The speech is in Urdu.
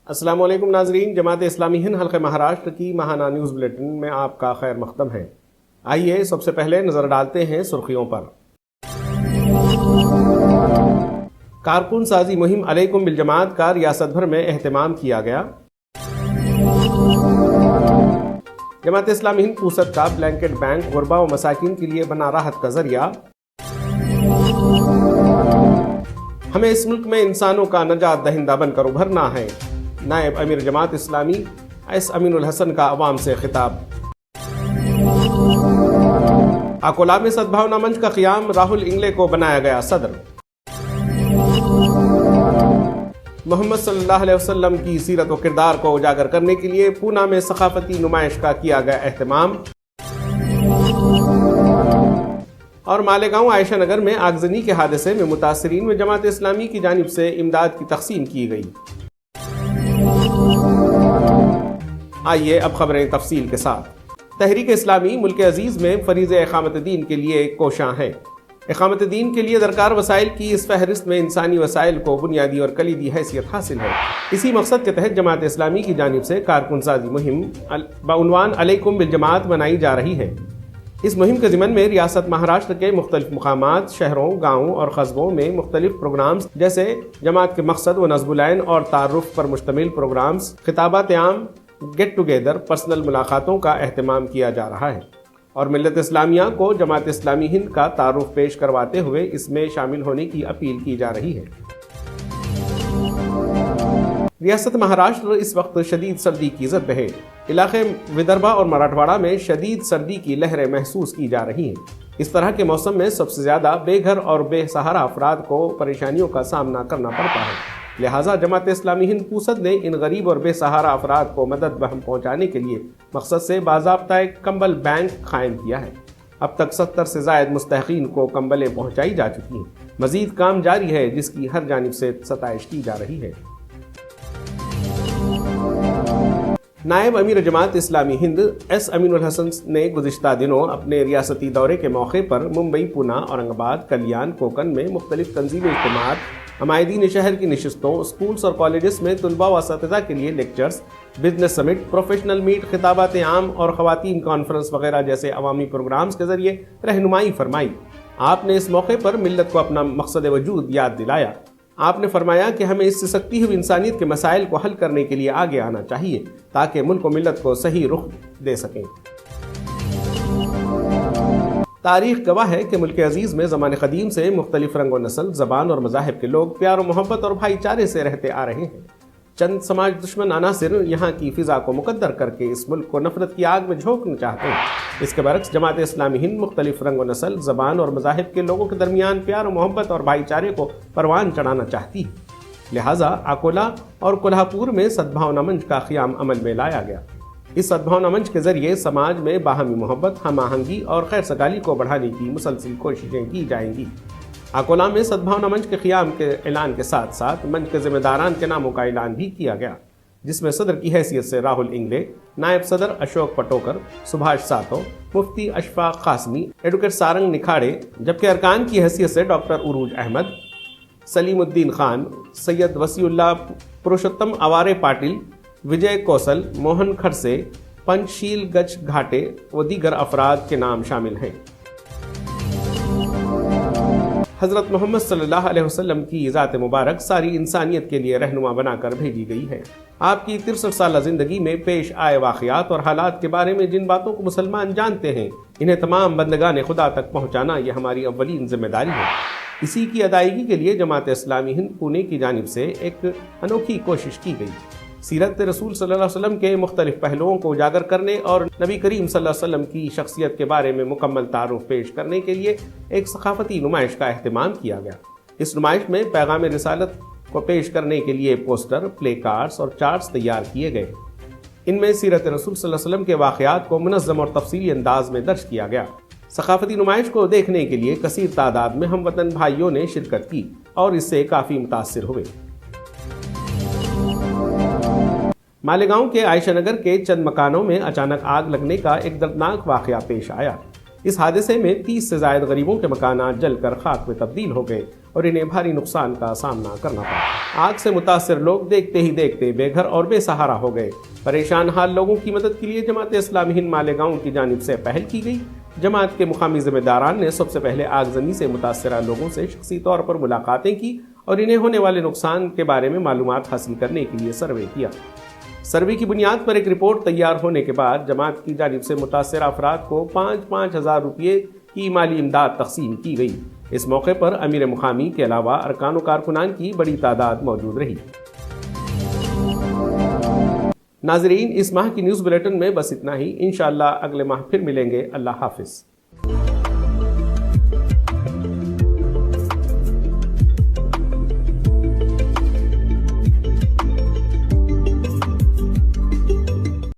السلام علیکم ناظرین، جماعت اسلامی ہند حلقہ مہاراشٹر کی ماہانہ نیوز بلیٹن میں آپ کا خیر مقدم ہے۔ آئیے سب سے پہلے نظر ڈالتے ہیں سرخیوں پر۔ کارکن سازی مہم علیکم بالجماعت کا ریاست بھر میں اہتمام کیا گیا۔ جماعت اسلامی ہند پوسد کا بلینکٹ بینک غربا و مساکین کے لیے بنا راحت کا ذریعہ۔ ہمیں اس ملک میں انسانوں کا نجات دہندہ بن کر ابھرنا ہے، نائب امیر جماعت اسلامی ایس امین الحسن کا عوام سے خطاب۔ اکولا میں سدبھاونا منچ کا قیام، راہل انگلے کو بنایا گیا صدر۔ محمد صلی اللہ علیہ وسلم کی سیرت و کردار کو اجاگر کرنے کے لیے پونا میں ثقافتی نمائش کا کیا گیا اہتمام۔ اور مالیگاؤں عائشہ نگر میں آگزنی کے حادثے میں متاثرین میں جماعت اسلامی کی جانب سے امداد کی تقسیم کی گئی۔ آئیے اب خبریں تفصیل کے ساتھ۔ تحریک اسلامی ملک عزیز میں فریض اقامت دین کے لیے کوشاں ہے۔ اقامت دین کے لیے درکار وسائل کی اس فہرست میں انسانی وسائل کو بنیادی اور کلیدی حیثیت حاصل ہے۔ اسی مقصد کے تحت جماعت اسلامی کی جانب سے کارکن سازی مہم بعنوان علیکم بالجماعت منائی جا رہی ہے۔ اس مہم کے ضمن میں ریاست مہاراشٹر کے مختلف مقامات، شہروں، گاؤں اور قصبوں میں مختلف پروگرامز جیسے جماعت کے مقصد و نصب العین اور تعارف پر مشتمل پروگرامز، خطابات عام، گیٹ ٹوگیدر، پرسنل ملاقاتوں کا اہتمام کیا جا رہا ہے، اور ملت اسلامیہ کو جماعت اسلامی ہند کا تعارف پیش کرواتے ہوئے اس میں شامل ہونے کی اپیل کی جا رہی ہے۔ ریاست مہاراشٹر اس وقت شدید سردی کی زد ہے۔ علاقے ودربھا اور مراٹھواڑہ میں شدید سردی کی لہریں محسوس کی جا رہی ہیں۔ اس طرح کے موسم میں سب سے زیادہ بے گھر اور بے سہارا افراد کو پریشانیوں کا سامنا کرنا پڑتا ہے، لہٰذا جماعت اسلامی ہند پوسد نے ان غریب اور بے سہارا افراد کو مدد بہم پہنچانے کے لیے مقصد سے باضابطہ ایک کمبل بینک قائم کیا ہے۔ اب تک 70 سے زائد مستحقین کو کمبلیں پہنچائی جا چکی ہیں۔ مزید کام جاری ہے، جس کی ہر جانب سے ستائش کی جا رہی ہے۔ نائب امیر جماعت اسلامی ہند ایس امین الحسن نے گزشتہ دنوں اپنے ریاستی دورے کے موقع پر ممبئی، پونا، اورنگ آباد، کلیان، کوکن میں مختلف تنظیمی اجتماعات، عمائدین شہر کی نشستوں، اسکولز اور کالجز میں طلباء و اساتذہ کے لیے لیکچرز، بزنس سمٹ، پروفیشنل میٹ، خطابات عام اور خواتین کانفرنس وغیرہ جیسے عوامی پروگرامز کے ذریعے رہنمائی فرمائی۔ آپ نے اس موقع پر ملت کو اپنا مقصد وجود یاد دلایا۔ آپ نے فرمایا کہ ہمیں اس سے سکتی ہوئی انسانیت کے مسائل کو حل کرنے کے لیے آگے آنا چاہیے تاکہ ملک و ملت کو صحیح رخ دے سکیں۔ تاریخ گواہ ہے کہ ملک عزیز میں زمان قدیم سے مختلف رنگ و نسل، زبان اور مذاہب کے لوگ پیار و محبت اور بھائی چارے سے رہتے آ رہے ہیں۔ چند سماج دشمن عناصر یہاں کی فضا کو مقدر کر کے اس ملک کو نفرت کی آگ میں جھونکنا چاہتے ہیں۔ اس کے برعکس جماعت اسلامی ہند مختلف رنگ و نسل، زبان اور مذاہب کے لوگوں کے درمیان پیار و محبت اور بھائی چارے کو پروان چڑھانا چاہتی ہے، لہٰذا اکولا اور کولہاپور میں سدبھاونا منچ کا قیام عمل میں لایا گیا۔ اس سدبھاونا منچ کے ذریعے سماج میں باہمی محبت، ہم آہنگی اور خیر سگالی کو بڑھانے کی مسلسل کوششیں کی جائیں گی۔ اکولا میں سدبھاونا منچ کے قیام کے اعلان کے ساتھ ساتھ منچ کے ذمہ داران کے ناموں کا اعلان بھی کیا گیا، جس میں صدر کی حیثیت سے راہل انگلے، نائب صدر اشوک پٹوکر، سبھاش ساتو، مفتی اشفاق قاسمی، ایڈوکیٹ سارنگ نکھاڑے، جبکہ ارکان کی حیثیت سے ڈاکٹر عروج احمد، سلیم الدین خان، سید وسیع اللہ پروشتم اوارے پاٹل، وجے کوسل، موہن کھڑسے، پنچ شیل گچ گھاٹے و دیگر افراد کے نام شامل ہیں۔ حضرت محمد صلی اللہ علیہ وسلم کی ذات مبارک ساری انسانیت کے لیے رہنما بنا کر بھیجی گئی ہے۔ آپ کی 63 سالہ زندگی میں پیش آئے واقعات اور حالات کے بارے میں جن باتوں کو مسلمان جانتے ہیں، انہیں تمام بندگان خدا تک پہنچانا یہ ہماری اولین ذمہ داری ہے۔ اسی کی ادائیگی کے لیے جماعت اسلامی ہند پونے کی جانب سے ایک انوکھی کوشش کی گئی۔ سیرت رسول صلی اللہ علیہ وسلم کے مختلف پہلوؤں کو اجاگر کرنے اور نبی کریم صلی اللہ علیہ وسلم کی شخصیت کے بارے میں مکمل تعارف پیش کرنے کے لیے ایک ثقافتی نمائش کا اہتمام کیا گیا۔ اس نمائش میں پیغام رسالت کو پیش کرنے کے لیے پوسٹر، پلے کارڈز اور چارٹس تیار کیے گئے۔ ان میں سیرت رسول صلی اللہ علیہ وسلم کے واقعات کو منظم اور تفصیلی انداز میں درج کیا گیا۔ ثقافتی نمائش کو دیکھنے کے لیے کثیر تعداد میں ہم وطن بھائیوں نے شرکت کی اور اس سے کافی متاثر ہوئے۔ مالیگاؤں کے عائشہ نگر کے چند مکانوں میں اچانک آگ لگنے کا ایک دردناک واقعہ پیش آیا۔ اس حادثے میں 30 سے زائد غریبوں کے مکانات جل کر خاک میں تبدیل ہو گئے اور انہیں بھاری نقصان کا سامنا کرنا پڑا۔ آگ سے متاثر لوگ دیکھتے ہی دیکھتے بے گھر اور بے سہارا ہو گئے۔ پریشان حال لوگوں کی مدد کے لیے جماعت اسلامی ہند مالیگاؤں کی جانب سے پہل کی گئی۔ جماعت کے مقامی ذمہ داران نے سب سے پہلے آگزنی سے متاثرہ لوگوں سے شخصی طور پر ملاقاتیں کی اور انہیں ہونے والے نقصان کے بارے میں معلومات حاصل کرنے کے لیے سروے کیا۔ سروے کی بنیاد پر ایک رپورٹ تیار ہونے کے بعد جماعت کی جانب سے متاثرہ افراد کو 5,000 روپے کی مالی امداد تقسیم کی گئی۔ اس موقع پر امیر مقامی کے علاوہ ارکان و کارکنان کی بڑی تعداد موجود رہی۔ ناظرین، اس ماہ کی نیوز بلیٹن میں بس اتنا ہی۔ انشاءاللہ اگلے ماہ پھر ملیں گے۔ اللہ حافظ۔